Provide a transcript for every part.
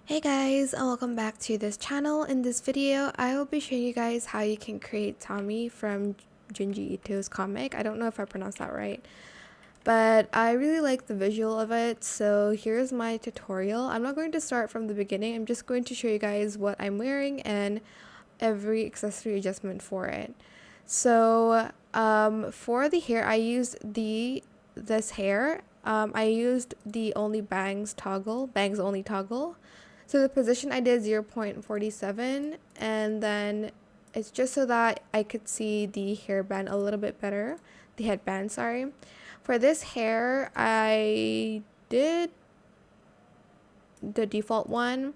Hey guys, and welcome back to this channel. In this video, I will be showing you guys how you can create Tomie from Junji Ito's comic. I don't know if I pronounced that right, but I really like the visual of it, so here's my tutorial. I'm not going to start from the beginning. I'm just going to show you guys what I'm wearing and every accessory adjustment for it. So for the hair, I used this hair. I used the only bangs only toggle. So the position I did 0.47, and then it's just so that I could see the hairband a little bit better, the headband, sorry. For this hair, I did the default one,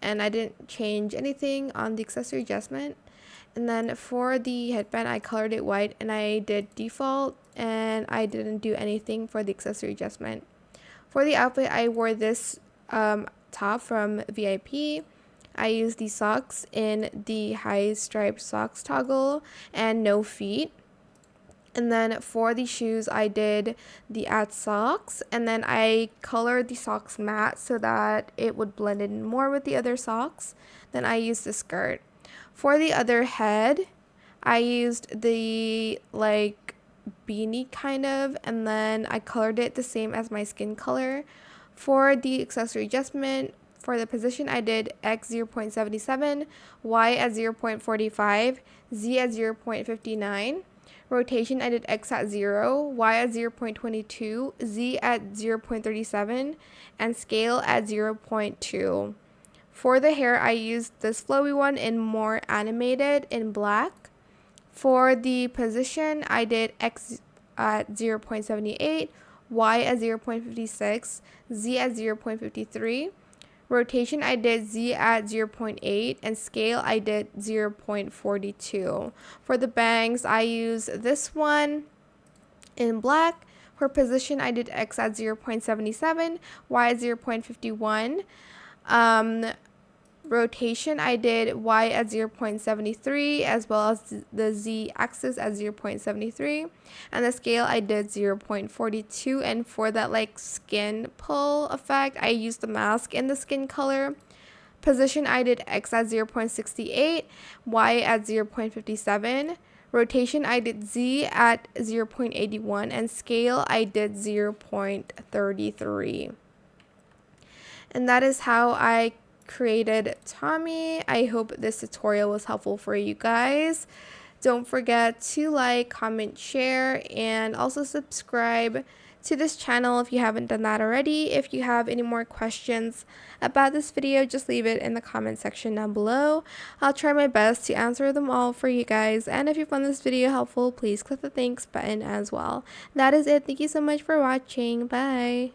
and I didn't change anything on the accessory adjustment. And then for the headband, I colored it white, and I did default, and I didn't do anything for the accessory adjustment. For the outfit, I wore this top from VIP. I used the socks in the high striped socks toggle and no feet. And then for the shoes, I did the add socks, and then I colored the socks matte so that it would blend in more with the other socks. Then I used the skirt. For the other head, I used the beanie kind of, and then I colored it the same as my skin color. For the accessory adjustment, for the position, I did X 0.77, Y at 0.45, Z at 0.59. Rotation, I did X at 0, Y at 0.22, Z at 0.37, and scale at 0.2. For the hair, I used this flowy one in more animated in black. For the position, I did X at 0.78, Y at 0.56, Z at 0.53. Rotation, I did Z at 0.8, and scale, I did 0.42. For the bangs, I used this one in black. For position, I did X at 0.77, Y at 0.51. Rotation, I did Y at 0.73 as well as the Z axis at 0.73, and the scale I did 0.42. And for that skin pull effect, I used the mask in the skin color. Position, I did X at 0.68, Y at 0.57. Rotation, I did Z at 0.81, and scale I did 0.33. And that is how I created Tomie. I hope this tutorial was helpful for you guys. Don't forget to like, comment, share, and also subscribe to this channel if you haven't done that already. If you have any more questions about this video, just leave it in the comment section down below. I'll try my best to answer them all for you guys. And if you found this video helpful, please click the thanks button as well. That is it. Thank you so much for watching. Bye.